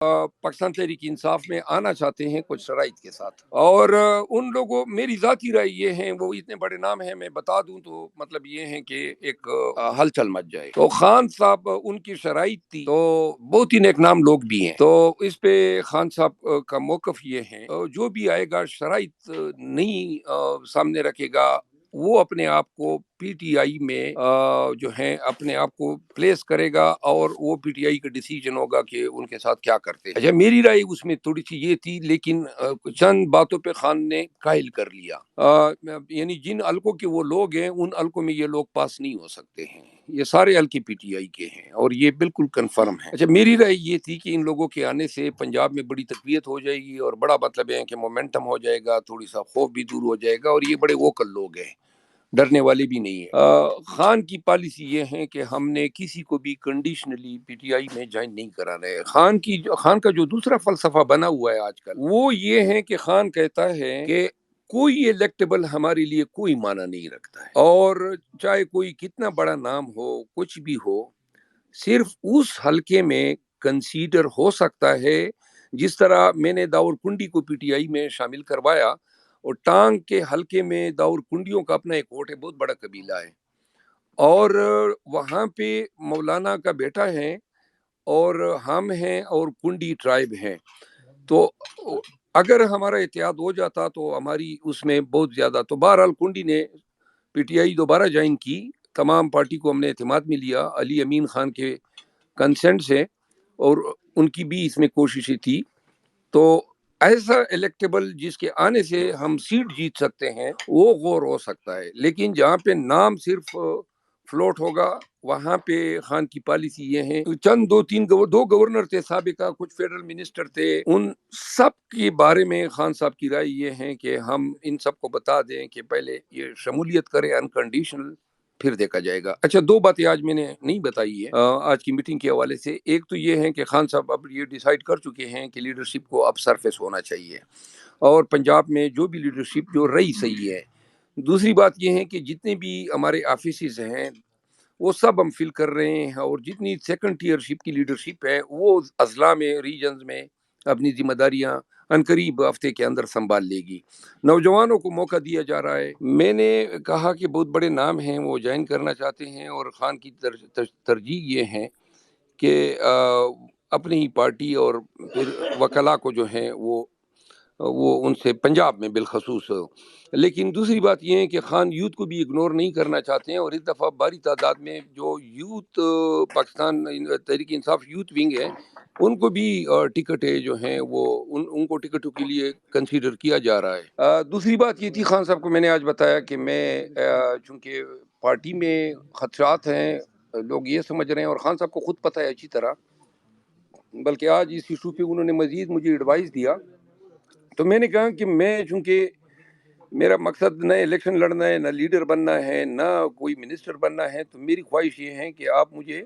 پاکستان تحریک انصاف میں آنا چاہتے ہیں کچھ شرائط کے ساتھ، اور ان لوگوں، میری ذاتی رائے یہ ہیں، وہ اتنے بڑے نام ہیں، میں بتا دوں تو مطلب یہ ہے کہ ایک ہلچل مچ جائے۔ تو خان صاحب ان کی شرائط تھی، تو بہت ہی نیک نام لوگ بھی ہیں، تو اس پہ خان صاحب کا موقف یہ ہے، جو بھی آئے گا شرائط نہیں سامنے رکھے گا، وہ اپنے آپ کو پی ٹی آئی میں جو ہیں اپنے آپ کو پلیس کرے گا، اور وہ پی ٹی آئی کا ڈیسیجن ہوگا کہ ان کے ساتھ کیا کرتے ہیں۔ اچھا، میری رائے اس میں تھوڑی سی یہ تھی، لیکن چند باتوں پہ خان نے قائل کر لیا، یعنی جن حلقوں کے وہ لوگ ہیں ان حلقوں میں یہ لوگ پاس نہیں ہو سکتے ہیں، یہ سارے حلقے پی ٹی آئی کے ہیں، اور یہ بالکل کنفرم ہے۔ اچھا، میری رائے یہ تھی کہ ان لوگوں کے آنے سے پنجاب میں بڑی تقویت ہو جائے گی، اور بڑا مطلب ہے کہ مومنٹم ہو جائے گا، تھوڑی سا خوف بھی دور ہو جائے گا، اور یہ بڑے ووکل لوگ ہیں، ڈرنے والے بھی نہیں ہیں۔ خان کی پالیسی یہ ہے کہ ہم نے کسی کو بھی کنڈیشنلی پی ٹی آئی میں جوائن نہیں کرانا ہے۔ خان کا جو دوسرا فلسفہ بنا ہوا ہے آج کل، وہ یہ ہے کہ خان کہتا ہے کہ کوئی الیکٹیبل ہمارے لیے کوئی معنی نہیں رکھتا ہے، اور چاہے کوئی کتنا بڑا نام ہو، کچھ بھی ہو، صرف اس حلقے میں کنسیڈر ہو سکتا ہے۔ جس طرح میں نے داور کنڈی کو پی ٹی آئی میں شامل کروایا، اور ٹانگ کے حلقے میں داور کنڈیوں کا اپنا ایک ووٹ ہے، بہت بڑا قبیلہ ہے، اور وہاں پہ مولانا کا بیٹا ہے، اور ہم ہیں، اور کنڈی ٹرائب ہیں، تو اگر ہمارا اتحاد ہو جاتا تو ہماری اس میں بہت زیادہ، تو بہرحال کنڈی نے پی ٹی آئی دوبارہ جوائن کی، تمام پارٹی کو ہم نے اعتماد میں لیا علی امین خان کے کنسنٹ سے، اور ان کی بھی اس میں کوششیں تھی۔ تو ایسا الیکٹیبل جس کے آنے سے ہم سیٹ جیت سکتے ہیں، وہ غور ہو سکتا ہے، لیکن جہاں پہ نام صرف فلوٹ ہوگا، وہاں پہ خان کی پالیسی یہ ہے، چند دو گورنر تھے سابقہ، کچھ فیڈرل منسٹر تھے، ان سب کے بارے میں خان صاحب کی رائے یہ ہے کہ ہم ان سب کو بتا دیں کہ پہلے یہ شمولیت کرے انکنڈیشنل، پھر دیکھا جائے گا۔ اچھا، دو باتیں آج میں نے نہیں بتائی ہے آج کی میٹنگ کے حوالے سے۔ ایک تو یہ ہے کہ خان صاحب اب یہ ڈیسائیڈ کر چکے ہیں کہ لیڈرشپ کو اب سرفیس ہونا چاہیے، اور پنجاب میں جو بھی لیڈرشپ جو رہی صحیح ہے۔ دوسری بات یہ ہے کہ جتنے بھی ہمارے آفیسز ہیں وہ سب ہم فل کر رہے ہیں، اور جتنی سیکنڈ ٹیئر شپ کی لیڈرشپ ہے وہ اضلاع میں، ریجنز میں اپنی ذمہ داریاں عنقریب ہفتے کے اندر سنبھال لے گی۔ نوجوانوں کو موقع دیا جا رہا ہے۔ میں نے کہا کہ بہت بڑے نام ہیں، وہ جوائن کرنا چاہتے ہیں، اور خان کی ترجیح یہ ہے کہ اپنی ہی پارٹی اور پھر وکلاء کو جو ہیں وہ ان سے پنجاب میں بالخصوص۔ لیکن دوسری بات یہ ہے کہ خان یوتھ کو بھی اگنور نہیں کرنا چاہتے ہیں، اور اس دفعہ بڑی تعداد میں جو youth Pakistan Tehreek Insaf youth wing ہے، ان کو بھی ٹکٹ ہے جو ہیں وہ ان کو ٹکٹوں کے لیے کنسیڈر کیا جا رہا ہے۔ دوسری بات یہ تھی، خان صاحب کو میں نے آج بتایا کہ میں چونکہ پارٹی میں خدشات ہیں، لوگ یہ سمجھ رہے ہیں، اور خان صاحب کو خود پتہ ہے اچھی طرح، بلکہ آج اس ایشو پہ انہوں نے مزید مجھے ایڈوائز دیا۔ تو میں نے کہا کہ میں چونکہ میرا مقصد نہ الیکشن لڑنا ہے، نہ لیڈر بننا ہے، نہ کوئی منسٹر بننا ہے، تو میری خواہش یہ ہے کہ آپ مجھے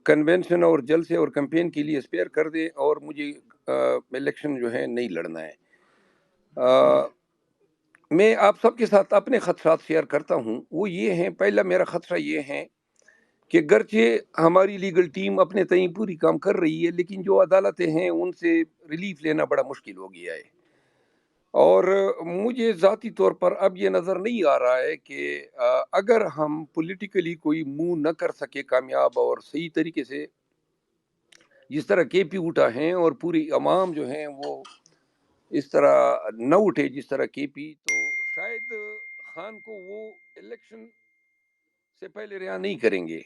کنونشن اور جلسے اور کمپین کے لیے اسپیئر کر دیں، اور مجھے الیکشن جو ہے نہیں لڑنا ہے۔ میں آپ سب کے ساتھ اپنے خدشات شیئر کرتا ہوں۔ وہ یہ ہیں، پہلا میرا خدشہ یہ ہے کہ گرچہ ہماری لیگل ٹیم اپنے تئیں پوری کام کر رہی ہے، لیکن جو عدالتیں ہیں ان سے ریلیف لینا بڑا مشکل ہو گیا ہے، اور مجھے ذاتی طور پر اب یہ نظر نہیں آ رہا ہے کہ اگر ہم پولیٹیکلی کوئی موو نہ کر سکے کامیاب اور صحیح طریقے سے، جس طرح کے پی اٹھا ہیں، اور پوری عوام جو ہیں وہ اس طرح نہ اٹھے جس طرح کے پی، تو شاید خان کو وہ الیکشن سے پہلے رہا نہیں کریں گے۔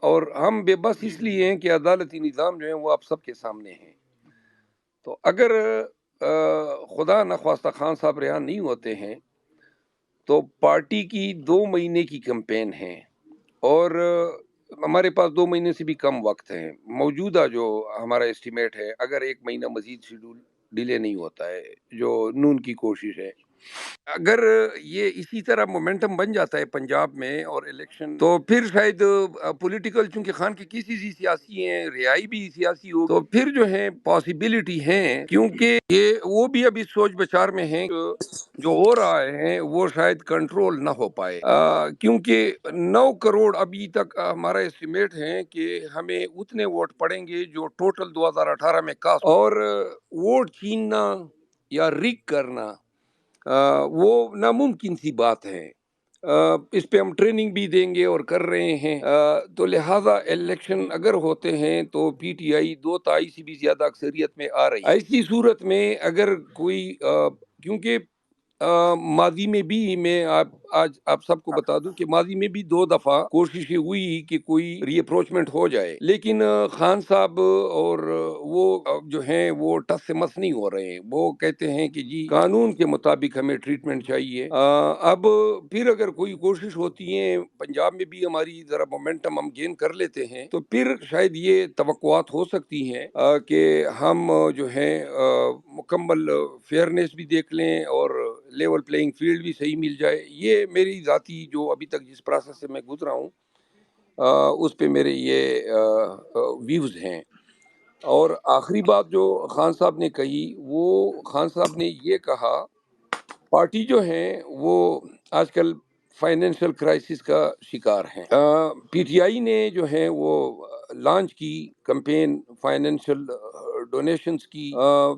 اور ہم بے بس اس لیے ہیں کہ عدالتی نظام جو ہے وہ آپ سب کے سامنے ہیں۔ تو اگر خدا نخواستہ خان صاحب رہا نہیں ہوتے ہیں، تو پارٹی کی 2 مہینے کی کمپین ہے، اور ہمارے پاس 2 مہینے سے بھی کم وقت ہے۔ موجودہ جو ہمارا اسٹیمیٹ ہے، اگر 1 مہینہ مزید شیڈول ڈیلے نہیں ہوتا ہے، جو نون کی کوشش ہے، اگر یہ اسی طرح مومنٹم بن جاتا ہے پنجاب میں اور الیکشن، تو پھر شاید پولیٹیکل، چونکہ خان کی کسی بھی سیاسی ہیں، رہائی بھی سیاسی ہو، تو پھر جو ہے پاسبلٹی ہیں، کیونکہ یہ وہ بھی ابھی سوچ بچار میں ہیں کہ جو ہو رہا ہے وہ شاید کنٹرول نہ ہو پائے، کیونکہ 9 کروڑ ابھی تک ہمارا اسٹیمیٹ ہے کہ ہمیں اتنے ووٹ پڑیں گے جو ٹوٹل 2018 میں کاسٹ، اور ووٹ چھیننا یا ریگ کرنا وہ ناممکن سی بات ہے۔ اس پہ ہم ٹریننگ بھی دیں گے اور کر رہے ہیں، تو لہٰذا الیکشن اگر ہوتے ہیں تو پی ٹی آئی 2 تہائی سے بھی زیادہ اکثریت میں آ رہی ہے۔ ایسی صورت میں اگر کوئی کیونکہ ماضی میں بھی میں آج آپ سب کو بتا دوں کہ ماضی میں بھی 2 دفعہ کوششیں ہوئی کہ کوئی ری اپروچمنٹ ہو جائے، لیکن خان صاحب اور وہ جو ہیں وہ ٹس سے مس نہیں ہو رہے ہیں، وہ کہتے ہیں کہ جی قانون کے مطابق ہمیں ٹریٹمنٹ چاہیے۔ اب پھر اگر کوئی کوشش ہوتی ہے پنجاب میں بھی ہماری ذرا مومنٹم ہم گین کر لیتے ہیں، تو پھر شاید یہ توقعات ہو سکتی ہیں کہ ہم جو ہیں مکمل فیئرنیس بھی دیکھ لیں اور لیول پلینگ فیلڈ بھی صحیح مل جائے۔ یہ میری ذاتی جو ابھی تک جس پروسیس سے میں گزرا ہوں اس پہ میرے یہ ویوز ہیں۔ اور آخری بات جو خان صاحب نے کہی، وہ خان صاحب نے یہ کہا پارٹی جو ہے وہ آج کل فائنینشیل کرائسس کا شکار ہیں۔ پی ٹی آئی نے جو ہے وہ لانچ کی کمپین فائنینشیل ڈونیشنز کی،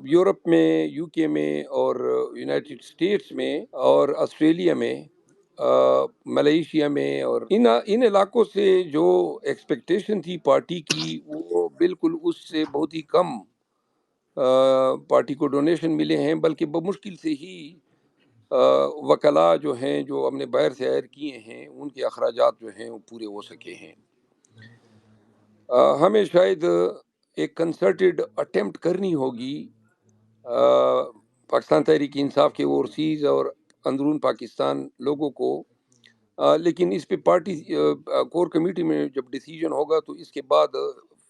یورپ میں، یو کے میں اور یونائٹڈ اسٹیٹس میں اور آسٹریلیا میں، ملیشیا میں، اور ان علاقوں سے جو ایکسپیکٹیشن تھی پارٹی کی وہ بالکل اس سے بہت ہی کم پارٹی کو ڈونیشن ملے ہیں، بلکہ بمشکل سے ہی وکلاء جو ہیں جو ہم نے باہر سے ہائر کیے ہیں ان کے اخراجات جو ہیں وہ پورے ہو سکے ہیں۔ ہمیں شاید ایک کنسرٹڈ اٹیمپٹ کرنی ہوگی پاکستان تحریک انصاف کے اوورسیز اور اندرون پاکستان لوگوں کو، لیکن اس پہ پارٹی کور کمیٹی میں جب ڈیسیجن ہوگا تو اس کے بعد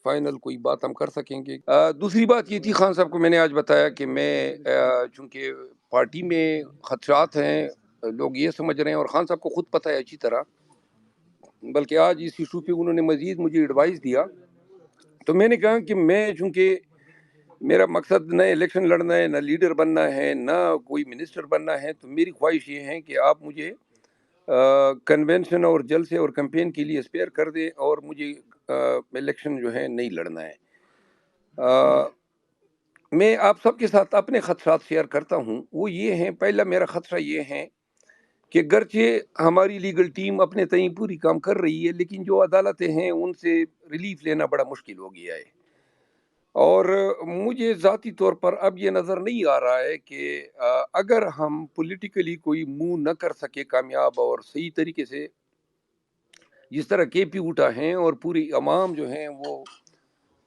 فائنل کوئی بات ہم کر سکیں گے۔ دوسری بات یہ تھی خان صاحب کو میں نے آج بتایا کہ میں چونکہ پارٹی میں خدشات ہیں، لوگ یہ سمجھ رہے ہیں اور خان صاحب کو خود پتہ ہے اچھی طرح، بلکہ آج اس ایشو پہ انہوں نے مزید مجھے ایڈوائز دیا، تو میں نے کہا کہ میں چونکہ میرا مقصد نہ الیکشن لڑنا ہے، نہ لیڈر بننا ہے، نہ کوئی منسٹر بننا ہے، تو میری خواہش یہ ہے کہ آپ مجھے کنونشن اور جلسے اور کمپین کے لیے اسپیئر کر دیں اور مجھے الیکشن جو ہے نہیں لڑنا ہے۔ میں آپ سب کے ساتھ اپنے خدشات شیئر کرتا ہوں، وہ یہ ہیں، پہلا میرا خدشہ یہ ہے کہ گرچہ ہماری لیگل ٹیم اپنے تئیں پوری کام کر رہی ہے، لیکن جو عدالتیں ہیں ان سے ریلیف لینا بڑا مشکل ہو گیا ہے، اور مجھے ذاتی طور پر اب یہ نظر نہیں آ رہا ہے کہ اگر ہم پولیٹیکلی کوئی موو نہ کر سکے کامیاب اور صحیح طریقے سے، جس طرح کے پی اٹھا ہیں اور پوری عوام جو ہیں وہ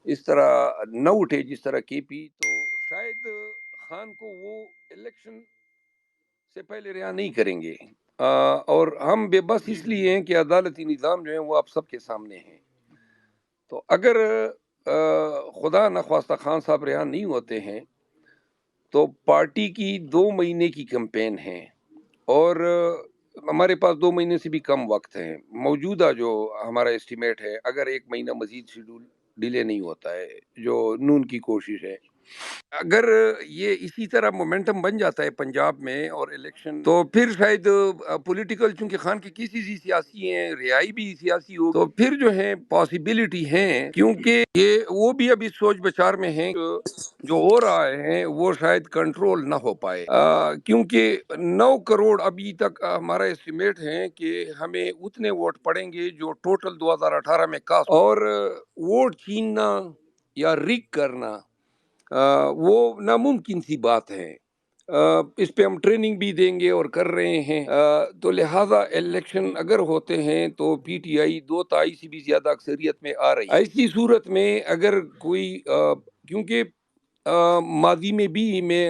اس طرح نہ اٹھے جس طرح کے پی، تو شاید خان کو وہ الیکشن سے پہلے رہا نہیں کریں گے، اور ہم بے بس اس لیے ہیں کہ عدالتی نظام جو ہے وہ آپ سب کے سامنے ہیں۔ تو اگر خدا نخواستہ خان صاحب رہا نہیں ہوتے ہیں تو پارٹی کی 2 مہینے کی کمپین ہے، اور ہمارے پاس 2 مہینے سے بھی کم وقت ہے موجودہ، جو ہمارا اسٹیمیٹ ہے اگر 1 مہینہ مزید شیڈول ڈیلے نہیں ہوتا ہے، جو نون کی کوشش ہے۔ اگر یہ اسی طرح مومنٹم بن جاتا ہے پنجاب میں اور الیکشن، تو پھر شاید پولیٹیکل، چونکہ خان کی کسی بھی سیاسی ہیں، رہائی بھی سیاسی ہو، تو پھر جو ہے پاسبلٹی ہیں، کیونکہ یہ وہ بھی ابھی سوچ بچار میں ہیں کہ جو ہو رہا ہے وہ شاید کنٹرول نہ ہو پائے، کیونکہ 9 کروڑ ابھی تک ہمارا اسٹیمیٹ ہے کہ ہمیں اتنے ووٹ پڑیں گے جو ٹوٹل 2018 میں کاسٹ، اور ووٹ چھیننا یا ریگ کرنا وہ ناممکن سی بات ہے۔ اس پہ ہم ٹریننگ بھی دیں گے اور کر رہے ہیں، تو لہٰذا الیکشن اگر ہوتے ہیں تو پی ٹی آئی 2 تہائی سے بھی زیادہ اکثریت میں آ رہی ہے۔ ایسی صورت میں اگر کوئی کیونکہ ماضی میں بھی میں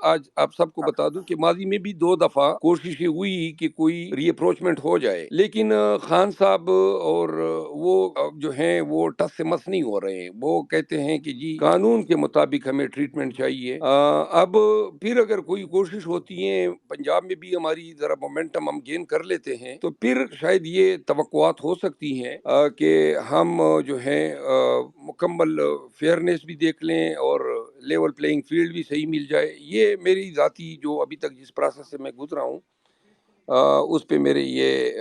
آج آپ سب کو بتا دوں کہ ماضی میں بھی 2 دفعہ کوششیں ہوئی کہ کوئی ری اپروچمنٹ ہو جائے، لیکن خان صاحب اور وہ جو ہیں وہ ٹس سے مس نہیں ہو رہے ہیں۔ وہ کہتے ہیں کہ جی قانون کے مطابق ہمیں ٹریٹمنٹ چاہیے۔ اب پھر اگر کوئی کوشش ہوتی ہے، پنجاب میں بھی ہماری ذرا مومنٹم ہم گین کر لیتے ہیں، تو پھر شاید یہ توقعات ہو سکتی ہیں کہ ہم جو ہیں مکمل فیئرنیس بھی دیکھ لیں اور لیول پلینگ فیلڈ بھی صحیح مل جائے۔ یہ میری ذاتی جو ابھی تک جس پروسیس سے میں گزرا ہوں اس پہ میرے یہ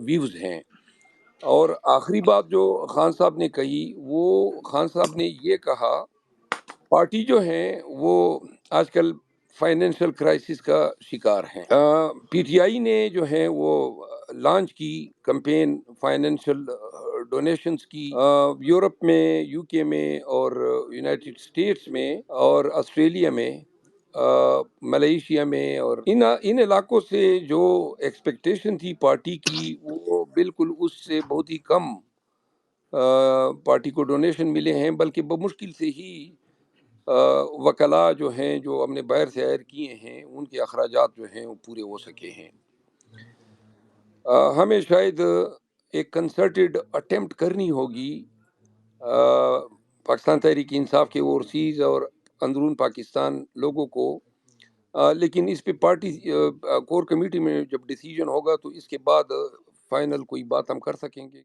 ویوز ہیں۔ اور آخری بات جو خان صاحب نے کہی، وہ خان صاحب نے یہ کہا پارٹی جو ہیں وہ آج کل فائنینشیل کرائسس کا شکار ہیں۔ پی ٹی آئی نے جو ہے وہ لانچ کی کمپین فائنینشیل ڈونیشنز کی، یورپ میں، یو کے میں اور یونائٹڈ اسٹیٹس میں اور آسٹریلیا میں، ملیشیا میں، اور ان علاقوں سے جو ایکسپیکٹیشن تھی پارٹی کی وہ بالکل اس سے بہت ہی کم پارٹی کو ڈونیشن ملے ہیں، بلکہ بمشکل سے ہی وکلاء جو ہیں جو ہم نے باہر سے ہائر کیے ہیں ان کے اخراجات جو ہیں وہ پورے ہو سکے ہیں۔ ہمیں شاید ایک کنسرٹڈ اٹیمپٹ کرنی ہوگی پاکستان تحریک انصاف کے اوورسیز اور اندرون پاکستان لوگوں کو، لیکن اس پہ پارٹی کور کمیٹی میں جب ڈیسیجن ہوگا تو اس کے بعد فائنل کوئی بات ہم کر سکیں گے۔